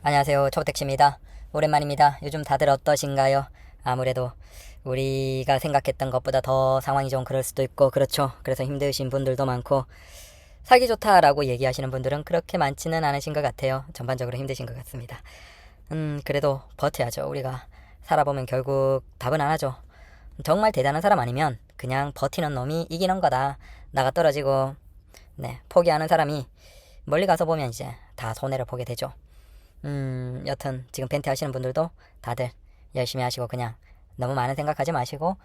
안녕하세요. 초택시입니다. 오랜만입니다. 요즘 다들 어떠신가요? 아무래도 우리가 생각했던 것보다 더 상황이 좀 그럴 수도 있고 그렇죠. 그래서 힘드신 분들도 많고 살기 좋다라고 얘기하시는 분들은 그렇게 많지는 않으신 것 같아요. 전반적으로 힘드신 것 같습니다. 그래도 버텨야죠. 우리가 살아보면 결국 답은 안 하죠. 정말 대단한 사람 아니면 그냥 버티는 놈이 이기는 거다. 나가 떨어지고 포기하는 사람이 멀리 가서 보면 이제 다 손해를 보게 되죠. 여튼 지금 벤트 하시는 분들도 다들 열심히 하시고 그냥 너무 많은 생각하지 마시고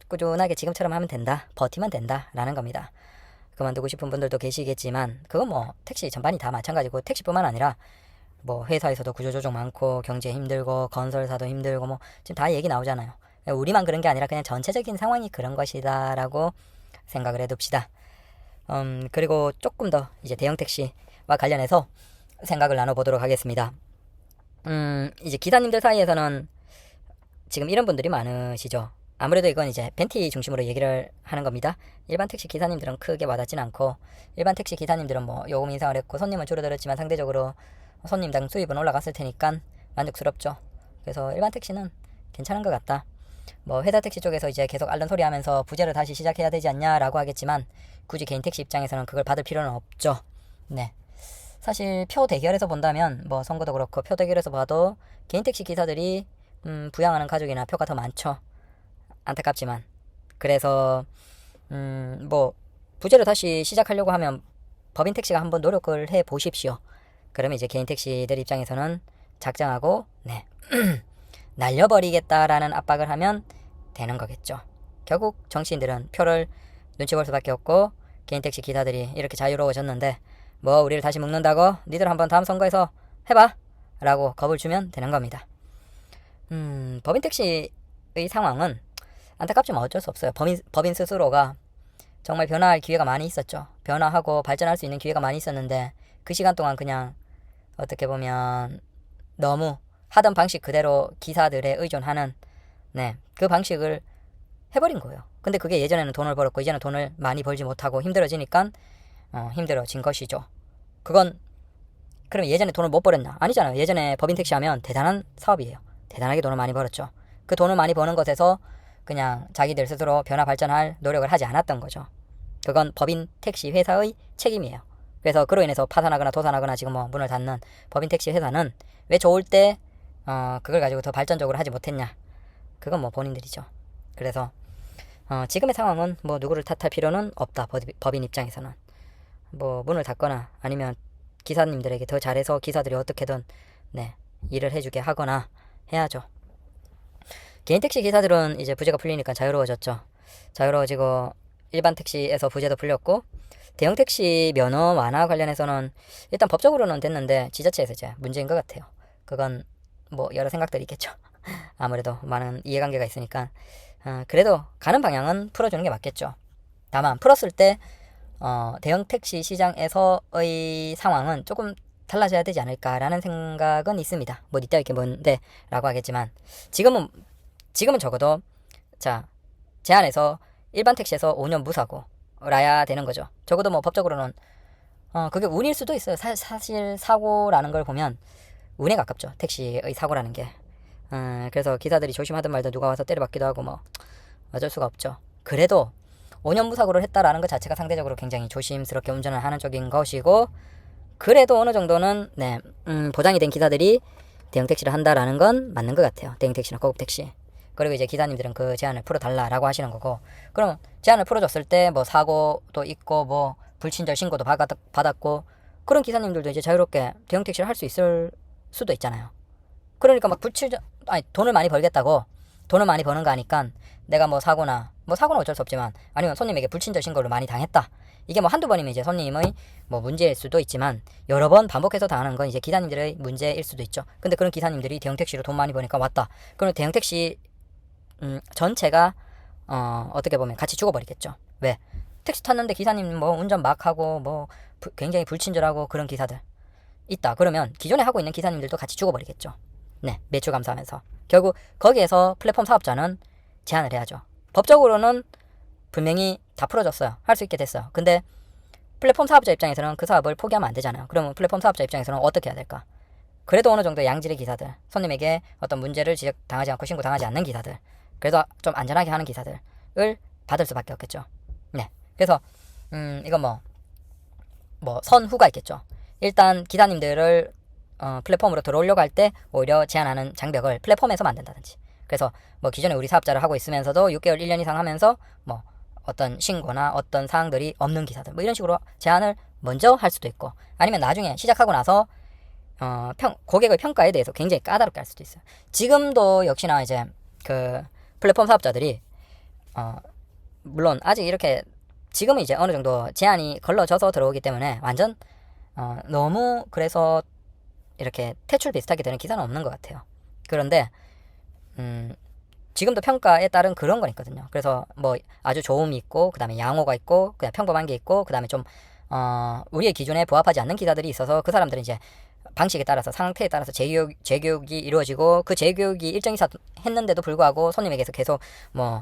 꾸준하게 지금처럼 하면 된다, 버티면 된다 라는 겁니다. 그만두고 싶은 분들도 계시겠지만 그건 뭐 택시 전반이 다 마찬가지고 택시뿐만 아니라 뭐 회사에서도 구조조정 많고 경제 힘들고 건설사도 힘들고 뭐 지금 다 얘기 나오잖아요. 우리만 그런 게 아니라 그냥 전체적인 상황이 그런 것이다 라고 생각을 해둡시다. 그리고 조금 더 이제 대형 택시와 관련해서 생각을 나눠보도록 하겠습니다. 이제 기사님들 사이에서는 지금 이런 분들이 많으시죠. 아무래도 이건 이제 벤티 중심으로 얘기를 하는 겁니다. 일반 택시 기사님들은 크게 와닿진 않고 일반 택시 기사님들은 뭐 요금 인상을 했고 손님은 줄어들었지만 상대적으로 손님당 수입은 올라갔을 테니까 만족스럽죠. 그래서 일반 택시는 괜찮은 것 같다. 뭐 회사 택시 쪽에서 이제 계속 앓는 소리 하면서 부재를 다시 시작해야 되지 않냐라고 하겠지만 굳이 개인 택시 입장에서는 그걸 받을 필요는 없죠. 네. 사실 표 대결에서 본다면 뭐 선거도 그렇고 표 대결에서 봐도 개인 택시 기사들이 부양하는 가족이나 표가 더 많죠. 안타깝지만 그래서 뭐 부재를 다시 시작하려고 하면 법인 택시가 한번 노력을 해 보십시오. 그러면 이제 개인 택시들 입장에서는 작정하고 날려버리겠다라는 압박을 하면 되는 거겠죠. 결국 정치인들은 표를 눈치 볼 수밖에 없고 개인 택시 기사들이 이렇게 자유로워졌는데 뭐 우리를 다시 묶는다고? 니들 한번 다음 선거에서 해봐 라고 겁을 주면 되는 겁니다. 법인 택시의 상황은 안타깝지만 어쩔 수 없어요. 법인 스스로가 정말 변화할 기회가 많이 있었죠. 변화하고 발전할 수 있는 기회가 많이 있었는데 그 시간 동안 그냥 어떻게 보면 너무 하던 방식 그대로 기사들에 의존하는 그 방식을 해버린 거예요. 근데 그게 예전에는 돈을 벌었고 이제는 돈을 많이 벌지 못하고 힘들어지니까 힘들어진 것이죠. 그건 그럼 예전에 돈을 못 벌었나? 아니잖아요. 예전에 법인 택시 하면 대단한 사업이에요. 대단하게 돈을 많이 벌었죠. 그 돈을 많이 버는 것에서 그냥 자기들 스스로 변화 발전할 노력을 하지 않았던 거죠. 그건 법인 택시 회사의 책임이에요. 그래서 그로 인해서 파산하거나 도산하거나 지금 뭐 문을 닫는 법인 택시 회사는 왜 좋을 때 그걸 가지고 더 발전적으로 하지 못했냐? 그건 뭐 본인들이죠. 그래서 지금의 상황은 뭐 누구를 탓할 필요는 없다. 법인 입장에서는 뭐 문을 닫거나 아니면 기사님들에게 더 잘해서 기사들이 어떻게든 일을 해주게 하거나 해야죠. 개인 택시 기사들은 이제 부재가 풀리니까 자유로워졌죠. 자유로워지고 일반 택시에서 부재도 풀렸고 대형 택시 면허 완화 관련해서는 일단 법적으로는 됐는데 지자체에서 이제 문제인 것 같아요. 그건 뭐 여러 생각들이 있겠죠. 아무래도 많은 이해관계가 있으니까 그래도 가는 방향은 풀어주는 게 맞겠죠. 다만 풀었을 때 대형 택시 시장에서의 상황은 조금 달라져야 되지 않을까라는 생각은 있습니다. 뭐 이따 이렇게 뭔데 라고 하겠지만 지금은 적어도 자 제한에서 일반 택시에서 5년 무사고라야 되는 거죠. 적어도 뭐 법적으로는 그게 운일 수도 있어요. 사실 사고라는 걸 보면 운에 가깝죠. 택시의 사고라는 게. 그래서 기사들이 조심하던 말도 누가 와서 때려박기도 하고 뭐 어쩔 수가 없죠. 그래도 5년 무사고를 했다라는 것 자체가 상대적으로 굉장히 조심스럽게 운전을 하는 쪽인 것이고 그래도 어느 정도는 보장이 된 기사들이 대형 택시를 한다라는 건 맞는 것 같아요. 대형 택시나 고급 택시. 그리고 이제 기사님들은 그 제한을 풀어달라라고 하시는 거고 그럼 제한을 풀어줬을 때 뭐 사고도 있고 뭐 불친절 신고도 받았고 그런 기사님들도 이제 자유롭게 대형 택시를 할 수 있을 수도 있잖아요. 그러니까 막 돈을 많이 벌겠다고 돈을 많이 버는 거 아니까 내가 뭐 사고는 어쩔 수 없지만 아니면 손님에게 불친절 신고를 많이 당했다. 이게 뭐 한두 번이면 이제 손님의 뭐 문제일 수도 있지만 여러 번 반복해서 당하는 건 이제 기사님들의 문제일 수도 있죠. 근데 그런 기사님들이 대형 택시로 돈 많이 버니까 왔다. 그럼 대형 택시 전체가 어떻게 보면 같이 죽어버리겠죠. 왜? 택시 탔는데 기사님 뭐 운전 막 하고 뭐 굉장히 불친절하고 그런 기사들 있다. 그러면 기존에 하고 있는 기사님들도 같이 죽어버리겠죠. 매출 감소하면서 결국 거기에서 플랫폼 사업자는 제한을 해야죠. 법적으로는 분명히 다 풀어줬어요. 할 수 있게 됐어요. 근데 플랫폼 사업자 입장에서는 그 사업을 포기하면 안 되잖아요. 그러면 플랫폼 사업자 입장에서는 어떻게 해야 될까? 그래도 어느 정도 양질의 기사들, 손님에게 어떤 문제를 지적당하지 않고 신고당하지 않는 기사들, 그래도 좀 안전하게 하는 기사들을 받을 수밖에 없겠죠. 네. 그래서 이건 선후가 있겠죠. 일단 기사님들을 플랫폼으로 들어오려고 할 때 오히려 제한하는 장벽을 플랫폼에서 만든다든지. 그래서 기존에 우리 사업자를 하고 있으면서도 6개월, 1년 이상 하면서 어떤 신고나 어떤 사항들이 없는 기사들 이런 식으로 제한을 먼저 할 수도 있고, 아니면 나중에 시작하고 나서 고객의 평가에 대해서 굉장히 까다롭게 할 수도 있어요. 지금도 역시나 이제 그 플랫폼 사업자들이 물론 아직 이렇게 지금은 이제 어느 정도 제한이 걸러져서 들어오기 때문에 완전 너무 그래서 이렇게 퇴출 비슷하게 되는 기사는 없는 것 같아요. 그런데 지금도 평가에 따른 그런 건 있거든요. 그래서 아주 좋음이 있고, 그 다음에 양호가 있고, 그냥 평범한 게 있고, 그 다음에 좀 우리의 기준에 부합하지 않는 기사들이 있어서 그 사람들은 이제 방식에 따라서 상태에 따라서 재교육이 이루어지고, 그 재교육이 일정 이상 했는데도 불구하고 손님에게서 계속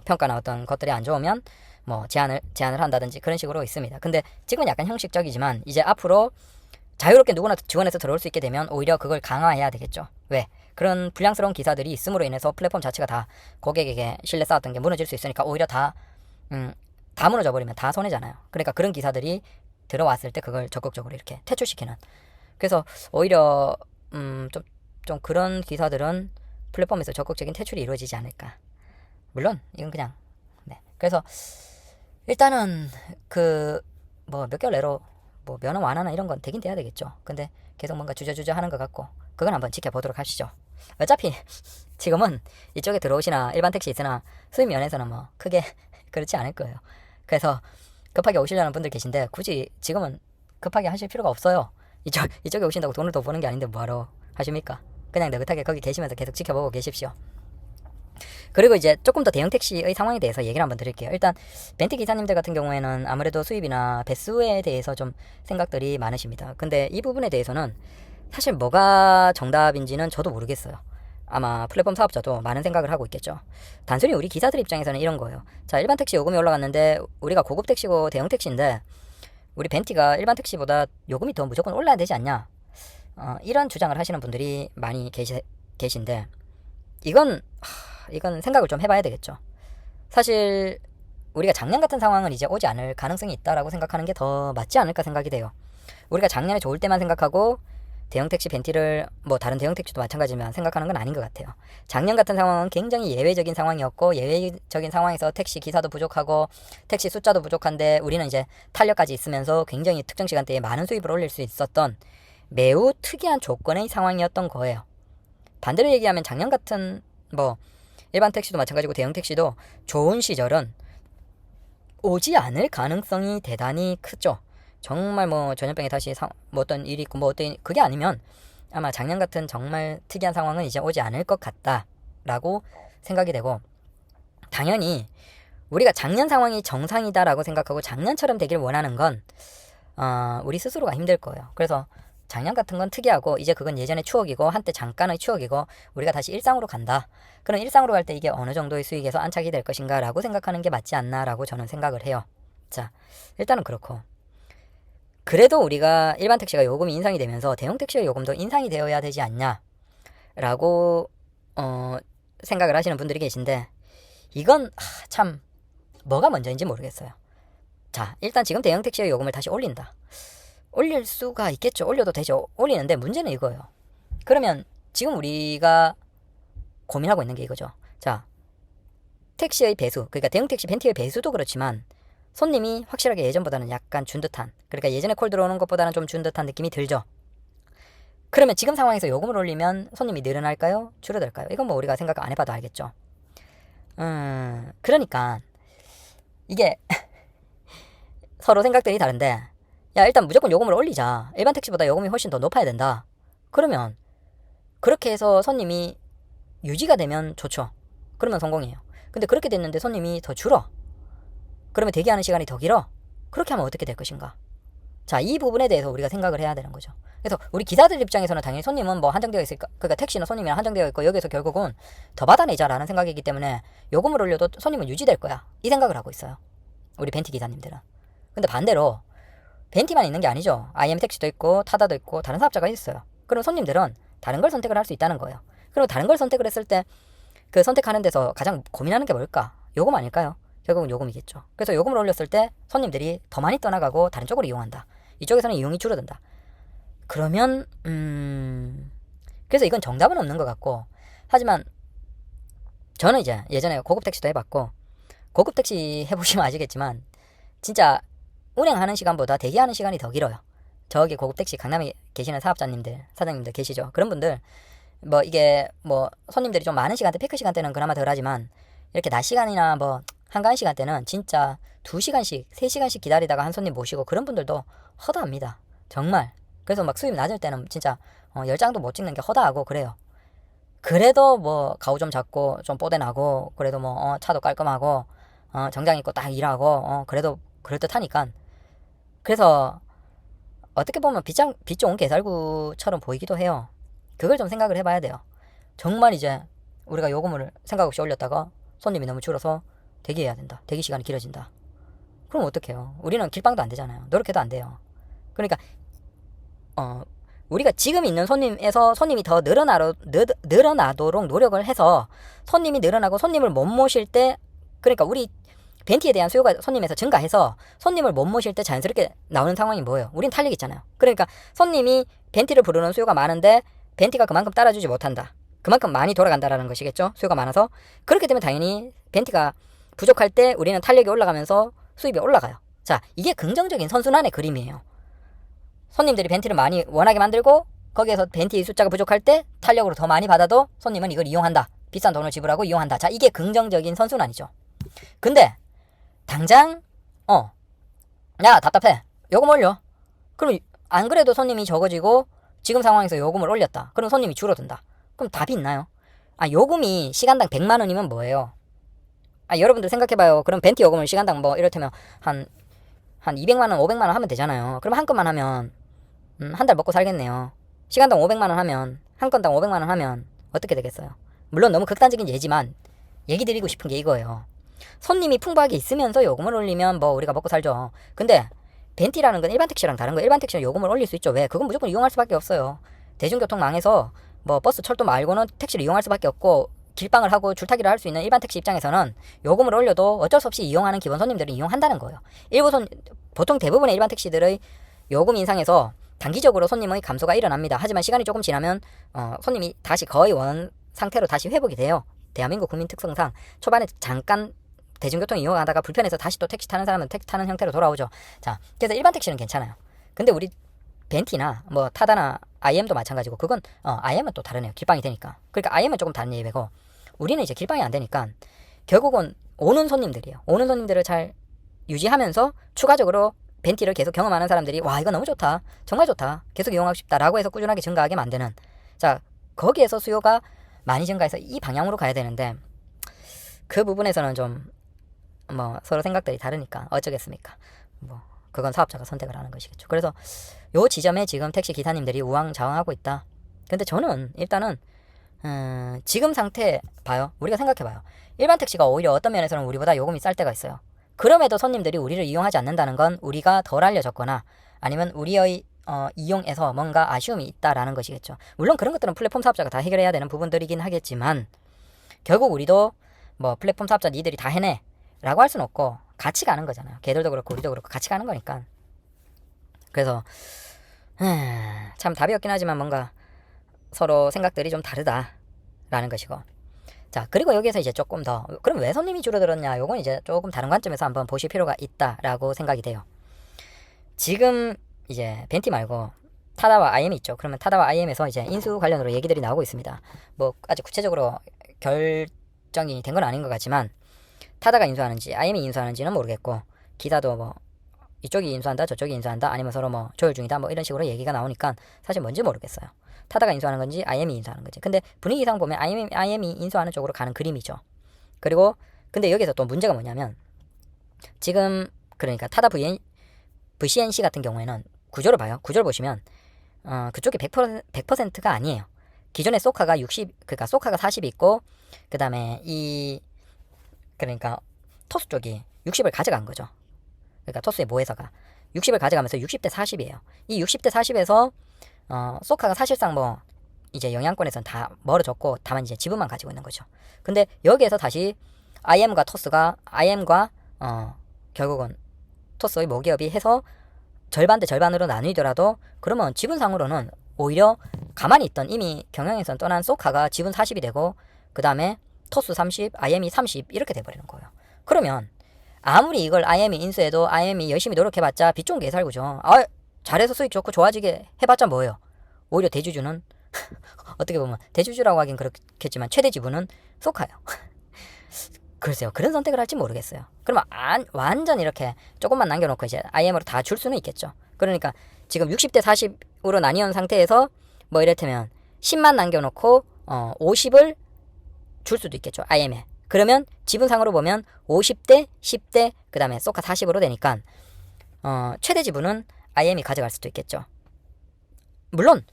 평가나 어떤 것들이 안 좋으면 제한을 한다든지 그런 식으로 있습니다. 근데 지금은 약간 형식적이지만 이제 앞으로 자유롭게 누구나 지원해서 들어올 수 있게 되면 오히려 그걸 강화해야 되겠죠. 왜? 그런 불량스러운 기사들이 있음으로 인해서 플랫폼 자체가 다 고객에게 신뢰 쌓았던 게 무너질 수 있으니까 오히려 다 무너져버리면 다 손해잖아요. 그러니까 그런 기사들이 들어왔을 때 그걸 적극적으로 이렇게 퇴출시키는. 그래서 오히려 좀 그런 기사들은 플랫폼에서 적극적인 퇴출이 이루어지지 않을까. 물론 이건 그냥 그래서 일단은 몇 개월 내로 면허 완화나 이런 건 되긴 돼야 되겠죠. 근데 계속 뭔가 주저주저 하는 것 같고, 그건 한번 지켜보도록 하시죠. 어차피 지금은 이쪽에 들어오시나 일반 택시 있으나 수입 면에서는 크게 그렇지 않을 거예요. 그래서 급하게 오시려는 분들 계신데 굳이 지금은 급하게 하실 필요가 없어요. 이쪽에 오신다고 돈을 더 버는 게 아닌데 뭐하러 하십니까? 그냥 느긋하게 거기 계시면서 계속 지켜보고 계십시오. 그리고 이제 조금 더 대형 택시의 상황에 대해서 얘기를 한번 드릴게요. 일단 벤트 기사님들 같은 경우에는 아무래도 수입이나 배수에 대해서 좀 생각들이 많으십니다. 근데 이 부분에 대해서는 사실 뭐가 정답인지는 저도 모르겠어요. 아마 플랫폼 사업자도 많은 생각을 하고 있겠죠. 단순히 우리 기사들 입장에서는 이런 거예요. 자, 일반 택시 요금이 올라갔는데 우리가 고급 택시고 대형 택시인데 우리 벤티가 일반 택시보다 요금이 더 무조건 올라야 되지 않냐, 이런 주장을 하시는 분들이 많이 계신데 이건 생각을 좀 해봐야 되겠죠. 사실 우리가 작년 같은 상황은 이제 오지 않을 가능성이 있다라고 생각하는 게 더 맞지 않을까 생각이 돼요. 우리가 작년에 좋을 때만 생각하고 대형 택시 벤티를 다른 대형 택시도 마찬가지지만 생각하는 건 아닌 것 같아요. 작년 같은 상황은 굉장히 예외적인 상황이었고, 예외적인 상황에서 택시 기사도 부족하고 택시 숫자도 부족한데 우리는 이제 탄력까지 있으면서 굉장히 특정 시간대에 많은 수입을 올릴 수 있었던 매우 특이한 조건의 상황이었던 거예요. 반대로 얘기하면 작년 같은 일반 택시도 마찬가지고 대형 택시도 좋은 시절은 오지 않을 가능성이 대단히 크죠. 정말 전염병에 다시 어떤 일이 있고 어떤 그게 아니면 아마 작년 같은 정말 특이한 상황은 이제 오지 않을 것 같다라고 생각이 되고, 당연히 우리가 작년 상황이 정상이다라고 생각하고 작년처럼 되길 원하는 건 우리 스스로가 힘들 거예요. 그래서 작년 같은 건 특이하고 이제 그건 예전의 추억이고 한때 잠깐의 추억이고 우리가 다시 일상으로 간다. 그럼 일상으로 갈 때 이게 어느 정도의 수익에서 안착이 될 것인가 라고 생각하는 게 맞지 않나라고 저는 생각을 해요. 자, 일단은 그렇고, 그래도 우리가 일반 택시가 요금이 인상이 되면서 대형 택시의 요금도 인상이 되어야 되지 않냐 라고 생각을 하시는 분들이 계신데, 이건 참 뭐가 먼저인지 모르겠어요. 자, 일단 지금 대형 택시의 요금을 다시 올린다. 올릴 수가 있겠죠. 올려도 되죠. 올리는데 문제는 이거예요. 그러면 지금 우리가 고민하고 있는 게 이거죠. 자, 택시의 배수, 그러니까 대형 택시 벤티의 배수도 그렇지만 손님이 확실하게 예전보다는 약간 준 듯한, 그러니까 예전에 콜 들어오는 것보다는 좀 준 듯한 느낌이 들죠. 그러면 지금 상황에서 요금을 올리면 손님이 늘어날까요? 줄어들까요? 이건 우리가 생각 안 해봐도 알겠죠. 그러니까 이게 서로 생각들이 다른데, 야, 일단 무조건 요금을 올리자. 일반 택시보다 요금이 훨씬 더 높아야 된다. 그러면 그렇게 해서 손님이 유지가 되면 좋죠. 그러면 성공이에요. 근데 그렇게 됐는데 손님이 더 줄어. 그러면 대기하는 시간이 더 길어. 그렇게 하면 어떻게 될 것인가? 자, 이 부분에 대해서 우리가 생각을 해야 되는 거죠. 그래서 우리 기사들 입장에서는 당연히 손님은 한정되어 있으니까, 그러니까 택시는 손님이랑 한정되어 있고 여기서 결국은 더 받아내자라는 생각이기 때문에 요금을 올려도 손님은 유지될 거야, 이 생각을 하고 있어요, 우리 벤티 기사님들은. 근데 반대로 벤티만 있는 게 아니죠. IM 택시도 있고 타다도 있고 다른 사업자가 있어요. 그럼 손님들은 다른 걸 선택을 할 수 있다는 거예요. 그리고 다른 걸 선택을 했을 때 그 선택하는 데서 가장 고민하는 게 뭘까? 요금 아닐까요? 결국은 요금이겠죠. 그래서 요금을 올렸을 때 손님들이 더 많이 떠나가고 다른 쪽으로 이용한다. 이쪽에서는 이용이 줄어든다. 그러면 그래서 이건 정답은 없는 것 같고, 하지만 저는 이제 예전에 고급 택시도 해봤고, 고급 택시 해보시면 아시겠지만 진짜 운행하는 시간보다 대기하는 시간이 더 길어요. 저기 고급 택시 강남에 계시는 사업자님들, 사장님들 계시죠? 그런 분들 뭐 이게 뭐 손님들이 좀 많은 시간대, 피크 시간대는 그나마 덜하지만 이렇게 낮 시간이나 뭐 한가한 시간대는 진짜 2시간씩 3시간씩 기다리다가 한 손님 모시고 그런 분들도 허다합니다. 정말. 그래서 막 수입 낮을 때는 진짜 10장도 못 찍는 게 허다하고 그래요. 그래도 뭐 가오 좀 잡고 좀 뽀대나고 그래도 뭐 차도 깔끔하고 정장 입고 딱 일하고 그래도 그럴듯하니까. 그래서 어떻게 보면 빚 좋은 개살구처럼 보이기도 해요. 그걸 좀 생각을 해봐야 돼요. 정말 이제 우리가 요금을 생각 없이 올렸다가 손님이 너무 줄어서 대기해야 된다. 대기 시간이 길어진다. 그럼 어떡해요? 우리는 길빵도 안 되잖아요. 노력해도 안 돼요. 그러니까 우리가 지금 있는 손님에서 손님이 더 늘어나도록 노력을 해서 손님이 늘어나고 손님을 못 모실 때, 그러니까 우리 벤티에 대한 수요가 손님에서 증가해서 손님을 못 모실 때 자연스럽게 나오는 상황이 뭐예요? 우린 탄력이 있잖아요. 그러니까 손님이 벤티를 부르는 수요가 많은데 벤티가 그만큼 따라주지 못한다. 그만큼 많이 돌아간다라는 것이겠죠. 수요가 많아서. 그렇게 되면 당연히 벤티가 부족할 때 우리는 탄력이 올라가면서 수입이 올라가요. 자, 이게 긍정적인 선순환의 그림이에요. 손님들이 벤티를 많이 원하게 만들고 거기에서 벤티 숫자가 부족할 때 탄력으로 더 많이 받아도 손님은 이걸 이용한다. 비싼 돈을 지불하고 이용한다. 자, 이게 긍정적인 선순환이죠. 근데 당장 야 답답해. 요금 올려. 그럼 안 그래도 손님이 적어지고 지금 상황에서 요금을 올렸다. 그럼 손님이 줄어든다. 그럼 답이 있나요? 요금이 시간당 100만원이면 뭐예요? 여러분들 생각해봐요. 그럼 벤티 요금을 시간당 뭐 이를테면 한 200만원 500만원 하면 되잖아요. 그럼 한 건만 하면 한 달 먹고 살겠네요. 시간당 500만원 하면 한 건당 500만원 하면 어떻게 되겠어요? 물론 너무 극단적인 예지만 얘기 드리고 싶은 게 이거예요. 손님이 풍부하게 있으면서 요금을 올리면 뭐 우리가 먹고 살죠. 근데 벤티라는 건 일반 택시랑 다른 거. 일반 택시는 요금을 올릴 수 있죠. 왜? 그건 무조건 이용할 수밖에 없어요. 대중교통 망해서 뭐 버스, 철도 말고는 택시를 이용할 수밖에 없고 길빵을 하고 줄타기를 할 수 있는 일반 택시 입장에서는 요금을 올려도 어쩔 수 없이 이용하는 기본 손님들은 이용한다는 거예요. 보통 대부분의 일반 택시들의 요금 인상에서 단기적으로 손님의 감소가 일어납니다. 하지만 시간이 조금 지나면 손님이 다시 거의 원 상태로 다시 회복이 돼요. 대한민국 국민 특성상 초반에 잠깐 대중교통 이용하다가 불편해서 다시 또 택시 타는 사람은 택시 타는 형태로 돌아오죠. 자, 그래서 일반 택시는 괜찮아요. 근데 우리 벤티나 뭐 타다나 IM도 마찬가지고, 그건 IM은 또 다르네요. 길빵이 되니까. 그러니까 IM은 조금 다른 예배고 우리는 이제 길빵이 안 되니까 결국은 오는 손님들이에요. 오는 손님들을 잘 유지하면서 추가적으로 벤티를 계속 경험하는 사람들이 와 이거 너무 좋다, 정말 좋다, 계속 이용하고 싶다 라고 해서 꾸준하게 증가하게 만드는, 자 거기에서 수요가 많이 증가해서 이 방향으로 가야 되는데 그 부분에서는 좀 뭐 서로 생각들이 다르니까 어쩌겠습니까. 뭐 그건 사업자가 선택을 하는 것이겠죠. 그래서 요 지점에 지금 택시 기사님들이 우왕좌왕하고 있다. 근데 저는 일단은 지금 상태 봐요. 우리가 생각해봐요. 일반 택시가 오히려 어떤 면에서는 우리보다 요금이 쌀 때가 있어요. 그럼에도 손님들이 우리를 이용하지 않는다는 건 우리가 덜 알려졌거나 아니면 우리의 이용에서 뭔가 아쉬움이 있다라는 것이겠죠. 물론 그런 것들은 플랫폼 사업자가 다 해결해야 되는 부분들이긴 하겠지만 결국 우리도 뭐 플랫폼 사업자 니들이 다 해내 라고 할 수는 없고 같이 가는 거잖아요. 걔들도 그렇고 우리도 그렇고 같이 가는 거니까. 그래서 참 답이 없긴 하지만 뭔가 서로 생각들이 좀 다르다라는 것이고, 자 그리고 여기에서 이제 조금 더 그럼 왜 손님이 줄어들었냐, 요건 이제 조금 다른 관점에서 한번 보실 필요가 있다라고 생각이 돼요. 지금 이제 벤티 말고 타다와 IM이 있죠. 그러면 타다와 IM에서 이제 인수 관련으로 얘기들이 나오고 있습니다. 뭐 아직 구체적으로 결정이 된 건 아닌 것 같지만 타다가 인수하는지 IM이 인수하는지는 모르겠고, 기사도 뭐 이쪽이 인수한다 저쪽이 인수한다 아니면 서로 뭐 조율 중이다 뭐 이런 식으로 얘기가 나오니까 사실 뭔지 모르겠어요. 타다가 인수하는 건지 IM이 인수하는 건지. 근데 분위기상 보면 IM이 인수하는 쪽으로 가는 그림이죠. 그리고 근데 여기서 또 문제가 뭐냐면 지금 그러니까 타다 VCNC 같은 경우에는 구조를 봐요. 구조를 보시면 그쪽이 100%가 아니에요. 기존의 소카가 60, 그러니까 소카가 40이 있고 그 다음에 그러니까 토스 쪽이 60을 가져간 거죠. 그러니까 토스의 모회사가 60을 가져가면서 60대 40이에요. 이 60대 40에서 소카가 사실상 뭐 이제 영향권에서는 다 멀어졌고 다만 이제 지분만 가지고 있는 거죠. 근데 여기에서 다시 IM과 결국은 토스의 모기업이 해서 절반 대 절반으로 나누더라도 그러면 지분상으로는 오히려 가만히 있던 이미 경영에선 떠난 소카가 지분 40이 되고 그 다음에 토스 30, IM이 30 이렇게 돼버리는 거예요. 그러면 아무리 이걸 IM이 인수해도 IM이 열심히 노력해봤자 빚 좋은 개살구죠. 잘해서 수익 좋고 좋아지게 해봤자 뭐예요? 오히려 대주주는 어떻게 보면 대주주라고 하긴 그렇겠지만 최대 지분은 소카예요. 글쎄요. 그런 선택을 할지 모르겠어요. 그러면 완전 이렇게 조금만 남겨놓고 이제 IM으로 다 줄 수는 있겠죠. 그러니까 지금 60대 40으로 나뉘은 상태에서 뭐 이를테면 10만 남겨놓고 50을 줄 수도 있겠죠. IM에. 그러면 지분상으로 보면 50대 10대 그 다음에 소카 40으로 되니까 최대 지분은 IM이 가져갈 수도 있겠죠. 물론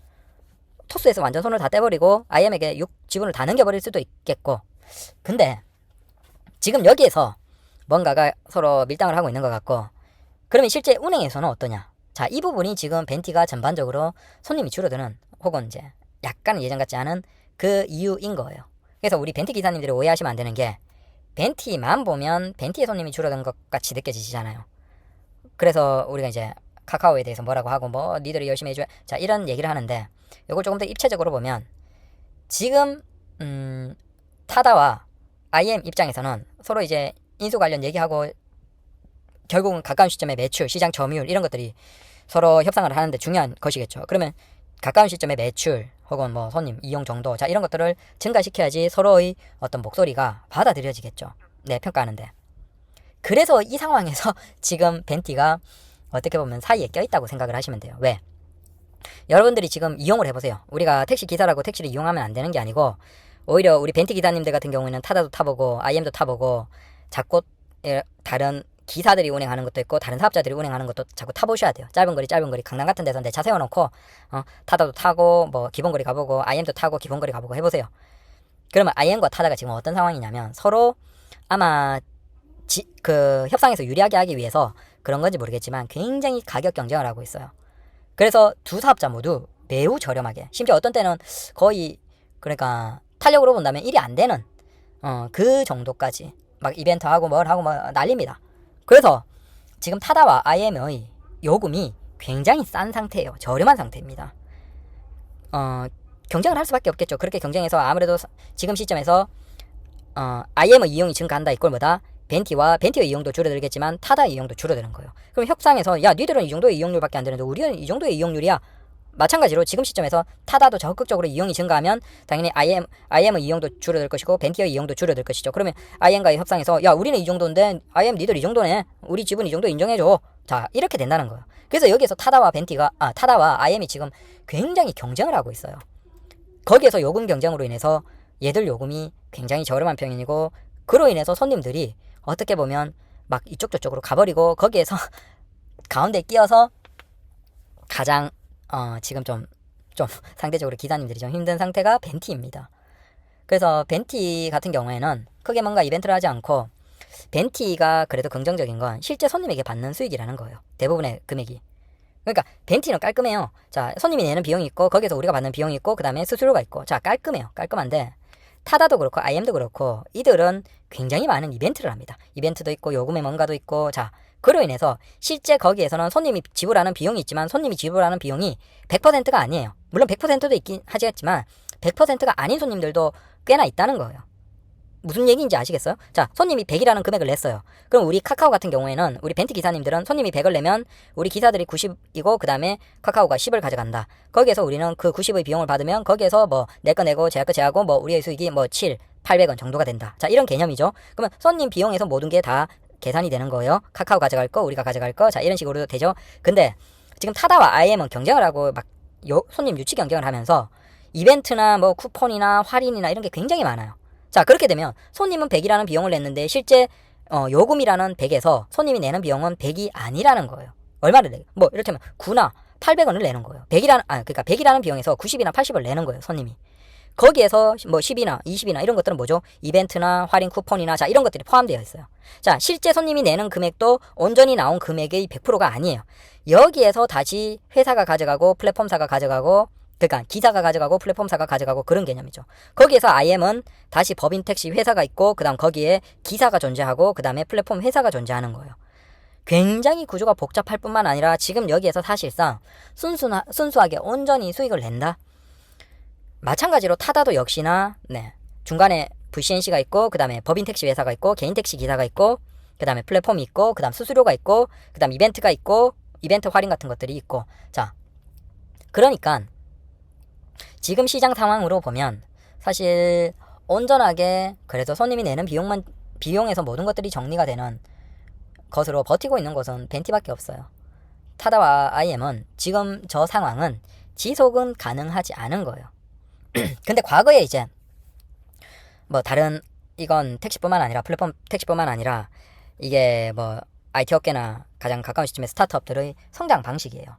토스에서 완전 손을 다 떼버리고 IM에게 지분을 다 넘겨버릴 수도 있겠고, 근데 지금 여기에서 뭔가가 서로 밀당을 하고 있는 것 같고, 그러면 실제 운행에서는 어떠냐? 자, 이 부분이 지금 벤티가 전반적으로 손님이 줄어드는 혹은 이제 약간 예전 같지 않은 그 이유인 거예요. 그래서 우리 벤티 기사님들이 오해하시면 안 되는 게 벤티만 보면 벤티의 손님이 줄어든 것 같이 느껴지시잖아요. 그래서 우리가 이제 카카오에 대해서 뭐라고 하고 뭐 니들이 열심히 해줘야 자 이런 얘기를 하는데, 이걸 조금 더 입체적으로 보면 지금 타다와 IM 입장에서는 서로 이제 인수 관련 얘기하고 결국은 가까운 시점에 매출, 시장 점유율 이런 것들이 서로 협상을 하는데 중요한 것이겠죠. 그러면 가까운 시점에 매출 혹은 뭐 손님 이용 정도 자 이런 것들을 증가시켜야지 서로의 어떤 목소리가 받아들여지겠죠. 네, 평가하는데. 그래서 이 상황에서 지금 벤티가 어떻게 보면 사이에 껴있다고 생각을 하시면 돼요. 왜? 여러분들이 지금 이용을 해보세요. 우리가 택시 기사라고 택시를 이용하면 안 되는 게 아니고 오히려 우리 벤티 기사님들 같은 경우에는 타다도 타보고 IM도 타보고 자꾸 다른 기사들이 운행하는 것도 있고 다른 사업자들이 운행하는 것도 자꾸 타보셔야 돼요. 짧은 거리 강남 같은 데서 내 차 세워놓고 타다도 타고 뭐 기본거리 가보고 IM도 타고 기본거리 가보고 해보세요. 그러면 IM과 타다가 지금 어떤 상황이냐면 서로 아마 그 협상에서 유리하게 하기 위해서 그런 건지 모르겠지만 굉장히 가격 경쟁을 하고 있어요. 그래서 두 사업자 모두 매우 저렴하게, 심지어 어떤 때는 거의 그러니까 탄력으로 본다면 일이 안 되는 그 정도까지 막 이벤트 하고 뭘 하고 뭐 난립니다. 그래서 지금 타다와 IM의 요금이 굉장히 싼 상태예요. 저렴한 상태입니다. 경쟁을 할 수밖에 없겠죠. 그렇게 경쟁해서 아무래도 지금 시점에서 IM의 이용이 증가한다 이꼴 뭐다? 벤티의 이용도 줄어들겠지만 타다의 이용도 줄어드는 거예요. 그럼 협상에서 야 니들은 이 정도의 이용률밖에 안 되는데 우리는 이 정도의 이용률이야. 마찬가지로 지금 시점에서 타다도 적극적으로 이용이 증가하면 당연히 IM의 이용도 줄어들 것이고 벤티의 이용도 줄어들 것이죠. 그러면 IM과의 협상에서 야 우리는 이 정도인데 IM 니들 이 정도네. 우리 지분 이 정도 인정해줘. 자 이렇게 된다는 거예요. 그래서 여기에서 타다와 IM이 지금 굉장히 경쟁을 하고 있어요. 거기에서 요금 경쟁으로 인해서 얘들 요금이 굉장히 저렴한 편이고 그로 인해서 손님들이 어떻게 보면 막 이쪽 저쪽으로 가버리고 거기에서 가운데 끼어서 가장 지금 좀 상대적으로 기사님들이 좀 힘든 상태가 벤티입니다. 그래서 벤티 같은 경우에는 크게 뭔가 이벤트를 하지 않고 벤티가 그래도 긍정적인 건 실제 손님에게 받는 수익이라는 거예요. 대부분의 금액이. 그러니까 벤티는 깔끔해요. 자, 손님이 내는 비용이 있고 거기에서 우리가 받는 비용이 있고 그 다음에 수수료가 있고 자 깔끔해요. 깔끔한데 타다도 그렇고 IM도 그렇고 이들은 굉장히 많은 이벤트를 합니다. 이벤트도 있고 요금의 뭔가도 있고 자 그로 인해서 실제 거기에서는 손님이 지불하는 비용이 있지만 손님이 지불하는 비용이 100%가 아니에요. 물론 100%도 있긴 하지만 100%가 아닌 손님들도 꽤나 있다는 거예요. 무슨 얘기인지 아시겠어요? 자, 손님이 100이라는 금액을 냈어요. 그럼 우리 카카오 같은 경우에는 우리 벤티 기사님들은 손님이 100을 내면 우리 기사들이 90이고 그 다음에 카카오가 10을 가져간다. 거기에서 우리는 그 90의 비용을 받으면 거기에서 뭐 내 거 내고 제 거 제하고 뭐 우리의 수익이 뭐 7, 800원 정도가 된다. 자, 이런 개념이죠. 그러면 손님 비용에서 모든 게 다 계산이 되는 거예요. 카카오 가져갈 거, 우리가 가져갈 거. 자, 이런 식으로 되죠. 근데 지금 타다와 IM은 경쟁을 하고 막 손님 유치 경쟁을 하면서 이벤트나 뭐 쿠폰이나 할인이나 이런 게 굉장히 많아요. 자, 그렇게 되면 손님은 100이라는 비용을 냈는데 실제 요금이라는 100에서 손님이 내는 비용은 100이 아니라는 거예요. 얼마를 내요? 뭐 이를테면 9나 800원을 내는 거예요. 그러니까 100이라는 비용에서 90이나 80을 내는 거예요, 손님이. 거기에서 뭐 10이나 20이나 이런 것들은 뭐죠? 이벤트나 할인 쿠폰이나 자 이런 것들이 포함되어 있어요. 자, 실제 손님이 내는 금액도 온전히 나온 금액의 100%가 아니에요. 여기에서 다시 회사가 가져가고 플랫폼사가 가져가고 그러니까 기사가 가져가고 플랫폼사가 가져가고 그런 개념이죠. 거기에서 IM은 다시 법인 택시 회사가 있고 그 다음 거기에 기사가 존재하고 그 다음에 플랫폼 회사가 존재하는 거예요. 굉장히 구조가 복잡할 뿐만 아니라 지금 여기에서 사실상 순수하게 온전히 수익을 낸다? 마찬가지로 타다도 역시나 중간에 VCNC가 있고 그 다음에 법인 택시 회사가 있고 개인 택시 기사가 있고 그 다음에 플랫폼이 있고 그 다음 수수료가 있고 그 다음 이벤트가 있고 이벤트 할인 같은 것들이 있고 자 그러니까 지금 시장 상황으로 보면 사실 온전하게 그래도 손님이 내는 비용에서 모든 것들이 정리가 되는 것으로 버티고 있는 곳은 벤티밖에 없어요. 타다와 IM은 지금 저 상황은 지속은 가능하지 않은 거예요. 근데 과거에 이제 뭐 다른 이건 택시뿐만 아니라 플랫폼 택시뿐만 아니라 이게 뭐 IT 업계나 가장 가까운 시점의 스타트업들의 성장 방식이에요.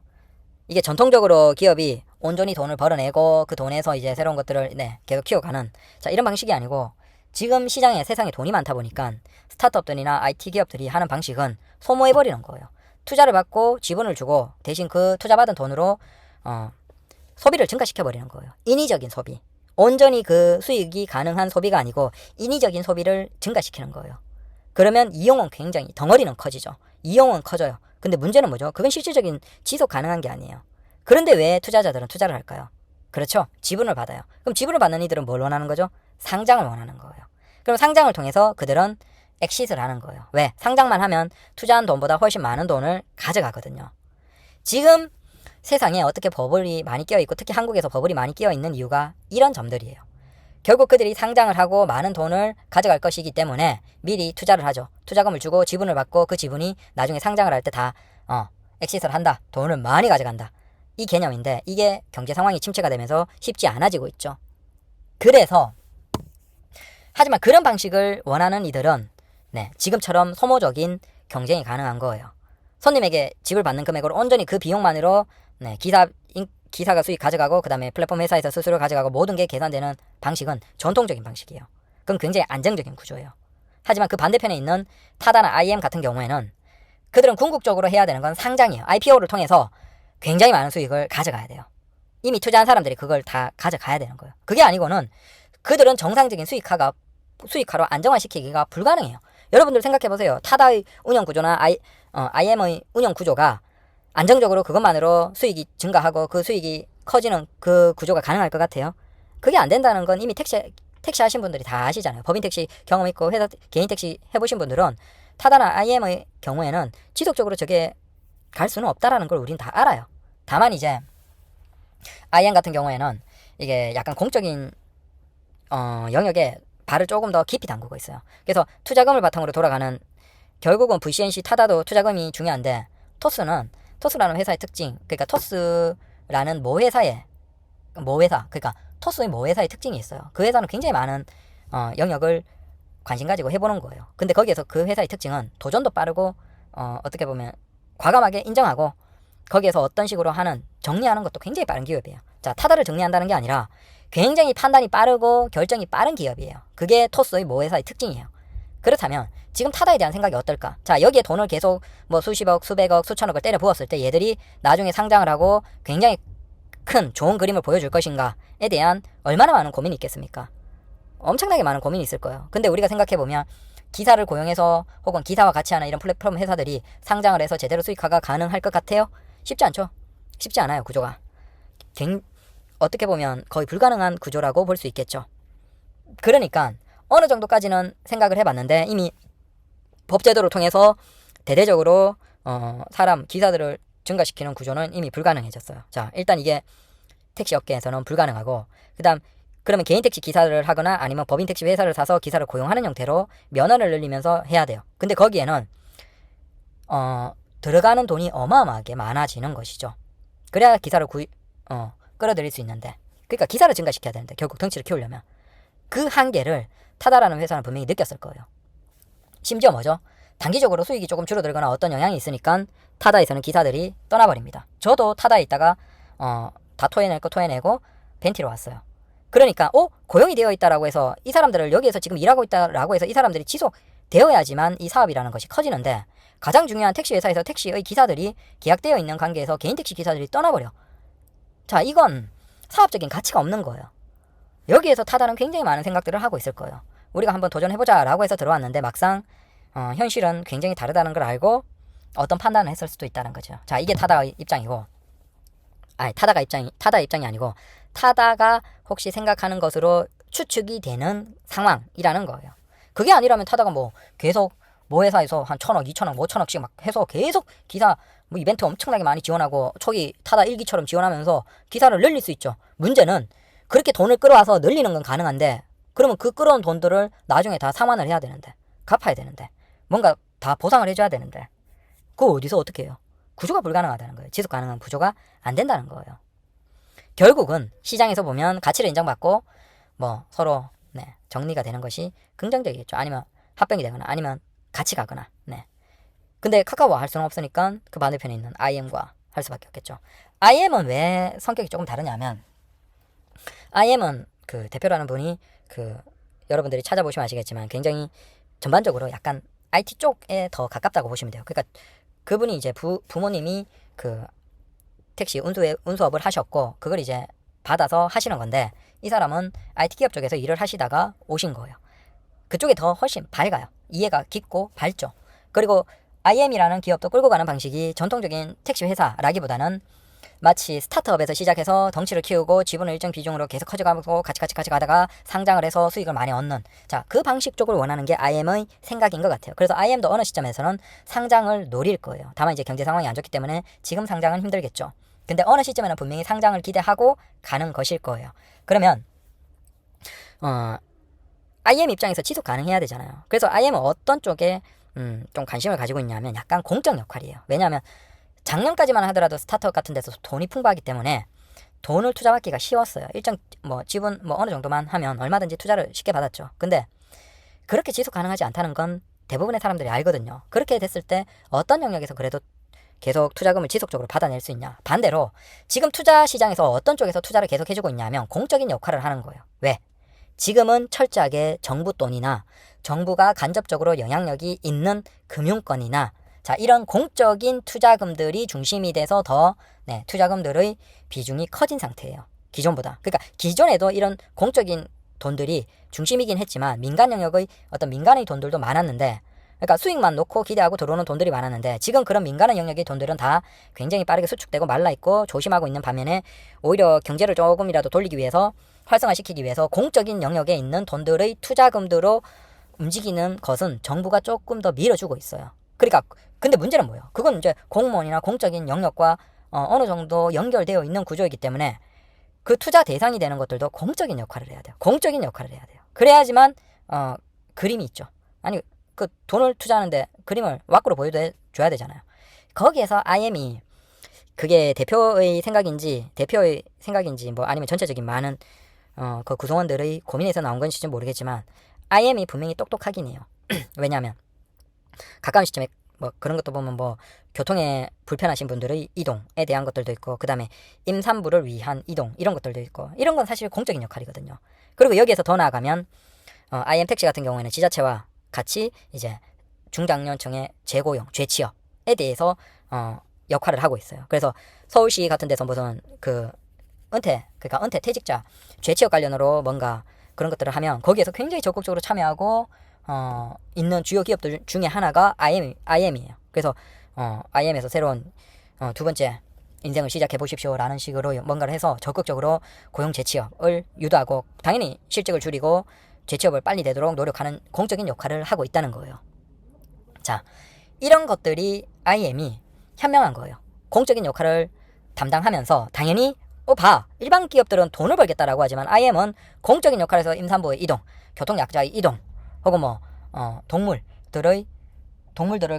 이게 전통적으로 기업이 온전히 돈을 벌어내고 그 돈에서 이제 새로운 것들을 계속 키워가는 자 이런 방식이 아니고 지금 시장에 세상에 돈이 많다 보니까 스타트업들이나 IT 기업들이 하는 방식은 소모해버리는 거예요. 투자를 받고 지분을 주고 대신 그 투자받은 돈으로 소비를 증가시켜버리는 거예요. 인위적인 소비. 온전히 그 수익이 가능한 소비가 아니고 인위적인 소비를 증가시키는 거예요. 그러면 이용은 굉장히 덩어리는 커지죠. 이용은 커져요. 근데 문제는 뭐죠? 그건 실질적인 지속 가능한 게 아니에요. 그런데 왜 투자자들은 투자를 할까요? 그렇죠. 지분을 받아요. 그럼 지분을 받는 이들은 뭘 원하는 거죠? 상장을 원하는 거예요. 그럼 상장을 통해서 그들은 엑시트를 하는 거예요. 왜? 상장만 하면 투자한 돈보다 훨씬 많은 돈을 가져가거든요. 지금 세상에 어떻게 버블이 많이 끼어있고 특히 한국에서 버블이 많이 끼어있는 이유가 이런 점들이에요. 결국 그들이 상장을 하고 많은 돈을 가져갈 것이기 때문에 미리 투자를 하죠. 투자금을 주고 지분을 받고 그 지분이 나중에 상장을 할 때 다 엑시트를 한다. 돈을 많이 가져간다. 이 개념인데 이게 경제 상황이 침체가 되면서 쉽지 않아지고 있죠. 그래서 하지만 그런 방식을 원하는 이들은 지금처럼 소모적인 경쟁이 가능한 거예요. 손님에게 지불 받는 금액으로 온전히 그 비용만으로 기사가 수익 가져가고 그 다음에 플랫폼 회사에서 수수료 가져가고 모든 게 계산되는 방식은 전통적인 방식이에요. 그건 굉장히 안정적인 구조예요. 하지만 그 반대편에 있는 타다나 IM 같은 경우에는 그들은 궁극적으로 해야 되는 건 상장이에요. IPO를 통해서 굉장히 많은 수익을 가져가야 돼요. 이미 투자한 사람들이 그걸 다 가져가야 되는 거예요. 그게 아니고는 그들은 정상적인 수익화로 안정화시키기가 불가능해요. 여러분들 생각해보세요. 타다의 운영 구조나 IM의 운영 구조가 안정적으로 그것만으로 수익이 증가하고 그 수익이 커지는 그 구조가 가능할 것 같아요? 그게 안 된다는 건 이미 택시 하신 분들이 다 아시잖아요. 법인 택시 경험 있고 회사 개인 택시 해보신 분들은 타다나 IM의 경우에는 지속적으로 저게 갈 수는 없다라는 걸 우린 다 알아요. 다만 이제 IM 같은 경우에는 이게 약간 공적인 영역에 발을 조금 더 깊이 담그고 있어요. 그래서 투자금을 바탕으로 돌아가는 결국은 VCNC 타다도 투자금이 중요한데 토스라는 회사의 특징, 그러니까 토스라는 그러니까 토스의 모회사의 특징이 있어요. 그 회사는 굉장히 많은 영역을 관심 가지고 해보는 거예요. 근데 거기에서 그 회사의 특징은 도전도 빠르고 어떻게 보면 과감하게 인정하고 거기에서 어떤 식으로 정리하는 것도 굉장히 빠른 기업이에요. 자, 타다를 정리한다는 게 아니라 굉장히 판단이 빠르고 결정이 빠른 기업이에요. 그게 토스의 모회사의 특징이에요. 그렇다면 지금 타다에 대한 생각이 어떨까? 자, 여기에 돈을 계속 뭐 수십억, 수백억, 수천억을 때려 부었을 때 얘들이 나중에 상장을 하고 굉장히 큰 좋은 그림을 보여줄 것인가에 대한 얼마나 많은 고민이 있겠습니까? 엄청나게 많은 고민이 있을 거예요. 근데 우리가 생각해보면 기사를 고용해서 혹은 기사와 같이 하는 이런 플랫폼 회사들이 상장을 해서 제대로 수익화가 가능할 것 같아요? 쉽지 않죠? 쉽지 않아요, 구조가. 어떻게 보면 거의 불가능한 구조라고 볼 수 있겠죠. 그러니까 어느 정도까지는 생각을 해봤는데 이미 법제도를 통해서 대대적으로 기사들을 증가시키는 구조는 이미 불가능해졌어요. 자, 일단 이게 택시 업계에서는 불가능하고 그러면 개인 택시 기사를 하거나 아니면 법인 택시 회사를 사서 기사를 고용하는 형태로 면허를 늘리면서 해야 돼요. 근데 거기에는 들어가는 돈이 어마어마하게 많아지는 것이죠. 그래야 기사를 끌어들일 수 있는데, 그러니까 기사를 증가시켜야 되는데 결국 덩치를 키우려면 그 한계를 타다라는 회사는 분명히 느꼈을 거예요. 심지어 뭐죠? 단기적으로 수익이 조금 줄어들거나 어떤 영향이 있으니까 타다에서는 기사들이 떠나버립니다. 저도 타다에 있다가 다 토해내고 벤티로 왔어요. 그러니까 고용이 되어 있다라고 해서 이 사람들을 여기에서 지금 일하고 있다라고 해서 이 사람들이 지속되어야지만 이 사업이라는 것이 커지는데 가장 중요한 택시 회사에서 택시의 기사들이 계약되어 있는 관계에서 개인 택시 기사들이 떠나버려. 자, 이건 사업적인 가치가 없는 거예요. 여기에서 타다는 굉장히 많은 생각들을 하고 있을 거예요. 우리가 한번 도전해보자 라고 해서 들어왔는데 막상 현실은 굉장히 다르다는 걸 알고 어떤 판단을 했을 수도 있다는 거죠. 자, 이게 타다 입장이고, 아니 타다 입장이 아니고 타다가 혹시 생각하는 것으로 추측이 되는 상황이라는 거예요. 그게 아니라면 타다가 뭐 계속 모 회사에서 한 1,000억, 2,000억, 뭐 1,000억씩 막 해서 계속 기사 뭐 이벤트 엄청나게 많이 지원하고 초기 타다 1기처럼 지원하면서 기사를 늘릴 수 있죠. 문제는 그렇게 돈을 끌어와서 늘리는 건 가능한데, 그러면 그 끌어온 돈들을 나중에 다 상환을 해야 되는데, 갚아야 되는데, 뭔가 다 보상을 해줘야 되는데, 그거 어디서 어떻게 해요? 구조가 불가능하다는 거예요. 지속 가능한 구조가 안 된다는 거예요. 결국은 시장에서 보면 가치를 인정받고 뭐 서로 정리가 되는 것이 긍정적이겠죠. 아니면 합병이 되거나 아니면 같이 가거나. 근데 카카오와 할 수는 없으니까 그 반대편에 있는 IM과 할 수밖에 없겠죠. IM은 왜 성격이 조금 다르냐면, IM은 그 대표라는 분이 그 여러분들이 찾아보시면 아시겠지만 굉장히 전반적으로 약간 IT 쪽에 더 가깝다고 보시면 돼요. 그러니까 그분이 이제 부모님이 그 택시 운수업을 하셨고 그걸 이제 받아서 하시는 건데, 이 사람은 IT 기업 쪽에서 일을 하시다가 오신 거예요. 그쪽이 더 훨씬 밝아요. 이해가 깊고 밝죠. 그리고 IM이라는 기업도 끌고 가는 방식이 전통적인 택시 회사라기보다는 마치 스타트업에서 시작해서 덩치를 키우고 지분을 일정 비중으로 계속 커져가고 같이 가다가 상장을 해서 수익을 많이 얻는, 자, 그 방식 쪽을 원하는 게 IM의 생각인 것 같아요. 그래서 IM도 어느 시점에서는 상장을 노릴 거예요. 다만 이제 경제 상황이 안 좋기 때문에 지금 상장은 힘들겠죠. 근데 어느 시점에는 분명히 상장을 기대하고 가는 것일 거예요. 그러면 IM 입장에서 지속 가능해야 되잖아요. 그래서 IM은 어떤 쪽에 좀 관심을 가지고 있냐면 약간 공적 역할이에요. 왜냐하면 작년까지만 하더라도 스타트업 같은 데서 돈이 풍부하기 때문에 돈을 투자받기가 쉬웠어요. 일정 뭐 지분 뭐 어느 정도만 하면 얼마든지 투자를 쉽게 받았죠. 근데 그렇게 지속 가능하지 않다는 건 대부분의 사람들이 알거든요. 그렇게 됐을 때 어떤 영역에서 그래도 계속 투자금을 지속적으로 받아낼 수 있냐. 반대로 지금 투자 시장에서 어떤 쪽에서 투자를 계속 해주고 있냐면 공적인 역할을 하는 거예요. 왜? 지금은 철저하게 정부 돈이나 정부가 간접적으로 영향력이 있는 금융권이나, 자, 이런 공적인 투자금들이 중심이 돼서 더 투자금들의 비중이 커진 상태예요. 기존보다. 그러니까 기존에도 이런 공적인 돈들이 중심이긴 했지만 민간 영역의 어떤 민간의 돈들도 많았는데, 그러니까 수익만 놓고 기대하고 들어오는 돈들이 많았는데, 지금 그런 민간의 영역의 돈들은 다 굉장히 빠르게 수축되고 말라있고 조심하고 있는 반면에 오히려 경제를 조금이라도 돌리기 위해서, 활성화시키기 위해서 공적인 영역에 있는 돈들의 투자금으로 움직이는 것은 정부가 조금 더 밀어주고 있어요. 그러니까 근데 문제는 뭐예요? 그건 이제 공무원이나 공적인 영역과 어느 정도 연결되어 있는 구조이기 때문에 그 투자 대상이 되는 것들도 공적인 역할을 해야 돼요. 공적인 역할을 해야 돼요. 그래야지만 그림이 있죠. 아니 그 돈을 투자하는데 그림을 와꾸로 보여줘야 되잖아요. 거기에서 IM이 그게 대표의 생각인지 뭐 아니면 전체적인 많은 그 구성원들의 고민에서 나온 건지 모르겠지만 IM이 분명히 똑똑하긴 해요. 왜냐하면 가까운 시점에 뭐 그런 것도 보면 뭐 교통에 불편하신 분들의 이동에 대한 것들도 있고, 그 다음에 임산부를 위한 이동 이런 것들도 있고, 이런 건 사실 공적인 역할이거든요. 그리고 여기에서 더 나아가면 IM 택시 같은 경우에는 지자체와 같이 이제 중장년층의 재고용, 재취업에 대해서 역할을 하고 있어요. 그래서 서울시 같은 데서 무슨 그 그러니까 은퇴 퇴직자 재취업 관련으로 뭔가 그런 것들을 하면 거기에서 굉장히 적극적으로 참여하고 있는 주요 기업들 중에 하나가 IM이에요. 그래서 IM에서 새로운 두 번째 인생을 시작해 보십시오라는 식으로 뭔가를 해서 적극적으로 고용 재취업을 유도하고 당연히 실직을 줄이고 재취업을 빨리 되도록 노력하는 공적인 역할을 하고 있다는 거예요. 자, 이런 것들이 IM이 현명한 거예요. 공적인 역할을 담당하면서 당연히 일반 기업들은 돈을 벌겠다라고 하지만 IM은 공적인 역할에서 임산부의 이동, 교통약자의 이동, 혹은 뭐 동물들을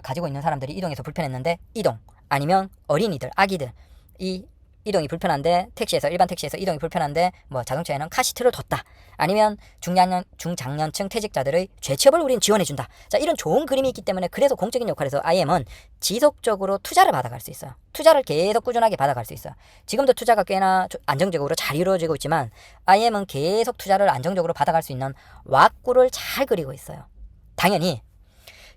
가지고 있는 사람들이 이동해서 불편했는데 이동, 아니면 어린이들, 아기들 이 이동이 불편한데 일반 택시에서 이동이 불편한데 뭐 자동차에는 카시트를 뒀다, 아니면 중장년층 퇴직자들의 재취업을 우린 지원해준다. 자, 이런 좋은 그림이 있기 때문에 그래서 공적인 역할에서 IM은 지속적으로 투자를 받아갈 수 있어요. 투자를 계속 꾸준하게 받아갈 수 있어요. 지금도 투자가 꽤나 안정적으로 잘 이루어지고 있지만 IM은 계속 투자를 안정적으로 받아갈 수 있는 왁구를 잘 그리고 있어요. 당연히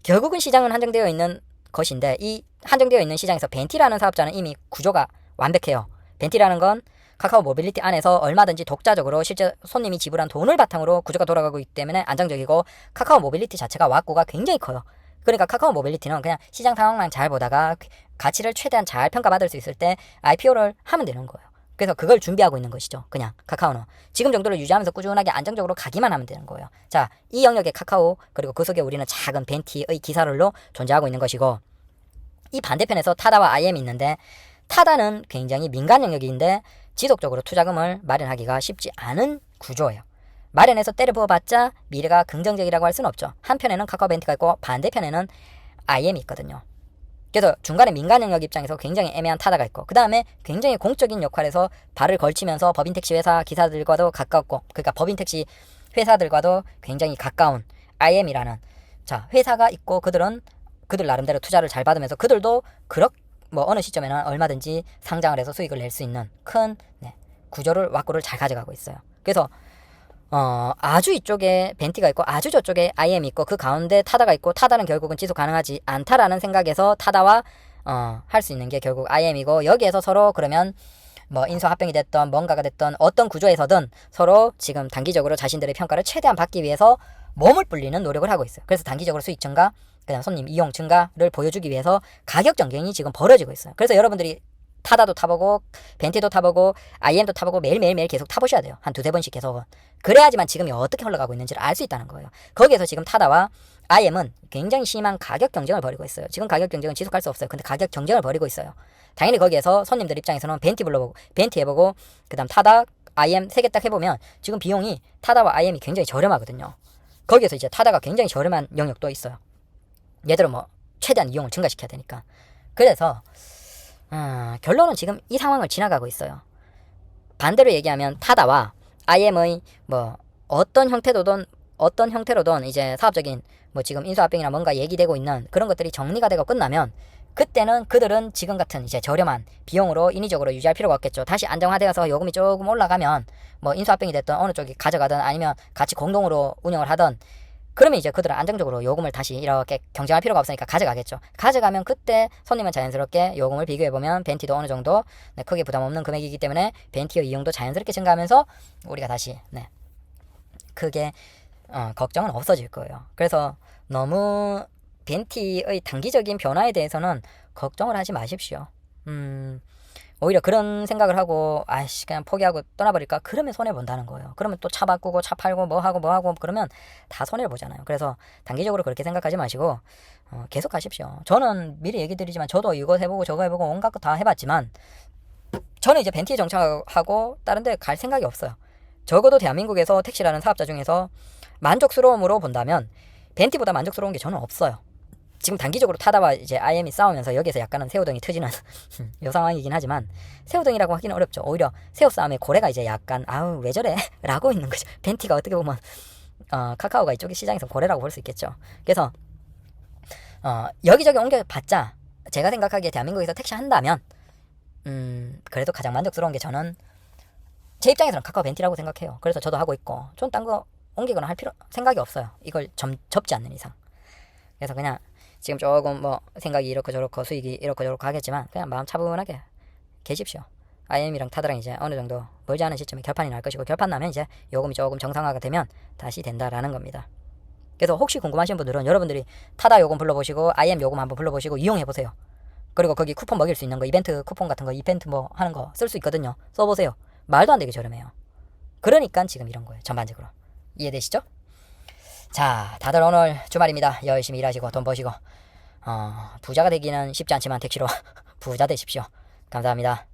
결국은 시장은 한정되어 있는 것인데, 이 한정되어 있는 시장에서 벤티라는 사업자는 이미 구조가 완벽해요. 벤티라는 건 카카오 모빌리티 안에서 얼마든지 독자적으로 실제 손님이 지불한 돈을 바탕으로 구조가 돌아가고 있기 때문에 안정적이고, 카카오 모빌리티 자체가 왁구가 굉장히 커요. 그러니까 카카오 모빌리티는 그냥 시장 상황만 잘 보다가 가치를 최대한 잘 평가받을 수 있을 때 IPO를 하면 되는 거예요. 그래서 그걸 준비하고 있는 것이죠. 그냥 카카오는 지금 정도를 유지하면서 꾸준하게 안정적으로 가기만 하면 되는 거예요. 자, 이 영역의 카카오, 그리고 그 속에 우리는 작은 벤티의 기사를로 존재하고 있는 것이고, 이 반대편에서 타다와 IM이 있는데, 타다는 굉장히 민간 영역인데 지속적으로 투자금을 마련하기가 쉽지 않은 구조예요. 마련해서 때려부어봤자 미래가 긍정적이라고 할 수는 없죠. 한편에는 카카오벤티가 있고 반대편에는 IM이 있거든요. 그래서 중간에 민간 영역 입장에서 굉장히 애매한 타다가 있고, 그 다음에 굉장히 공적인 역할에서 발을 걸치면서 법인택시 회사 기사들과도 가깝고, 그러니까 법인택시 회사들과도 굉장히 가까운 IM이라는 회사가 있고, 그들은 그들 나름대로 투자를 잘 받으면서 그들도 어느 시점에는 얼마든지 상장을 해서 수익을 낼 수 있는 큰 구조를 왁구를 잘 가져가고 있어요. 그래서 아주 이쪽에 벤티가 있고 아주 저쪽에 IM이 있고 그 가운데 타다가 있고, 타다는 결국은 지속 가능하지 않다라는 생각에서 타다와 할 수 있는 게 결국 IM이고, 여기에서 서로 그러면 뭐 인수합병이 됐던 뭔가가 됐던 어떤 구조에서든 서로 지금 단기적으로 자신들의 평가를 최대한 받기 위해서 몸을 불리는 노력을 하고 있어요. 그래서 단기적으로 수익 증가, 그다음 손님 이용 증가를 보여주기 위해서 가격 전쟁이 지금 벌어지고 있어요. 그래서 여러분들이 타다도 타보고 벤티도 타보고 IM도 타보고 매일매일 계속 타보셔야 돼요. 한 두세 번씩 계속. 그래야지만 지금이 어떻게 흘러가고 있는지를 알 수 있다는 거예요. 거기에서 지금 타다와 IM은 굉장히 심한 가격 경쟁을 벌이고 있어요. 지금 가격 경쟁은 지속할 수 없어요. 근데 가격 경쟁을 벌이고 있어요. 당연히 거기에서 손님들 입장에서는 벤티 불러보고 벤티 해보고 그다음 타다 IM 세 개 딱 해보면 지금 비용이 타다와 IM이 굉장히 저렴하거든요. 거기에서 이제 타다가 굉장히 저렴한 영역도 있어요. 얘들은 뭐 최대한 이용을 증가시켜야 되니까. 그래서 결론은 지금 이 상황을 지나가고 있어요. 반대로 얘기하면 타다와 IM의 뭐 어떤 형태로든 이제 사업적인 뭐 지금 인수합병이나 뭔가 얘기되고 있는 그런 것들이 정리가 되고 끝나면, 그때는 그들은 지금 같은 이제 저렴한 비용으로 인위적으로 유지할 필요가 없겠죠. 다시 안정화되어서 요금이 조금 올라가면 뭐 인수합병이 됐든 어느 쪽이 가져가든 아니면 같이 공동으로 운영을 하든, 그러면 이제 그들은 안정적으로 요금을 다시 이렇게 경쟁할 필요가 없으니까 가져가겠죠. 가져가면 그때 손님은 자연스럽게 요금을 비교해보면 벤티도 어느 정도 크게 부담 없는 금액이기 때문에 벤티의 이용도 자연스럽게 증가하면서 우리가 다시 크게 걱정은 없어질 거예요. 그래서 너무 벤티의 단기적인 변화에 대해서는 걱정을 하지 마십시오. 오히려 그런 생각을 하고 그냥 포기하고 떠나버릴까? 그러면 손해본다는 거예요. 그러면 또 차 바꾸고 차 팔고 뭐하고 그러면 다 손해를 보잖아요. 그래서 단기적으로 그렇게 생각하지 마시고 계속 하십시오. 저는 미리 얘기 드리지만 저도 이거 해보고 저거 해보고 온갖 거 다 해봤지만 저는 이제 벤티에 정착하고 다른 데 갈 생각이 없어요. 적어도 대한민국에서 택시라는 사업자 중에서 만족스러움으로 본다면 벤티보다 만족스러운 게 저는 없어요. 지금 단기적으로 타다와 이제 IM이 싸우면서 여기에서 약간은 새우등이 트지는 요 상황이긴 하지만, 새우등이라고 하기는 어렵죠. 오히려 새우 싸움의 고래가 이제 약간 왜 저래? 라고 있는 거죠. 벤티가 어떻게 보면 카카오가 이쪽의 시장에서 고래라고 볼 수 있겠죠. 그래서 여기저기 옮겨봤자 제가 생각하기에 대한민국에서 택시 한다면 그래도 가장 만족스러운 게 저는 제 입장에서는 카카오 벤티라고 생각해요. 그래서 저도 하고 있고, 전 딴 거 옮기거나 할 생각이 없어요. 이걸 접지 않는 이상. 그래서 그냥 지금 조금 뭐 생각이 이렇고 저렇고 수익이 이렇고 저렇고 하겠지만 그냥 마음 차분하게 계십시오. IM이랑 타다랑 이제 어느 정도 멀지 않은 시점에 결판이 날 것이고, 결판 나면 이제 요금이 조금 정상화가 되면 다시 된다라는 겁니다. 그래서 혹시 궁금하신 분들은 여러분들이 타다 요금 불러보시고 IM 요금 한번 불러보시고 이용해보세요. 그리고 거기 쿠폰 먹일 수 있는 거, 이벤트 쿠폰 같은 거, 이벤트 뭐 하는 거 쓸 수 있거든요. 써보세요. 말도 안 되게 저렴해요. 그러니까 지금 이런 거예요. 전반적으로. 이해되시죠? 자, 다들 오늘 주말입니다. 열심히 일하시고 돈 버시고 부자가 되기는 쉽지 않지만 택시로 부자 되십시오. 감사합니다.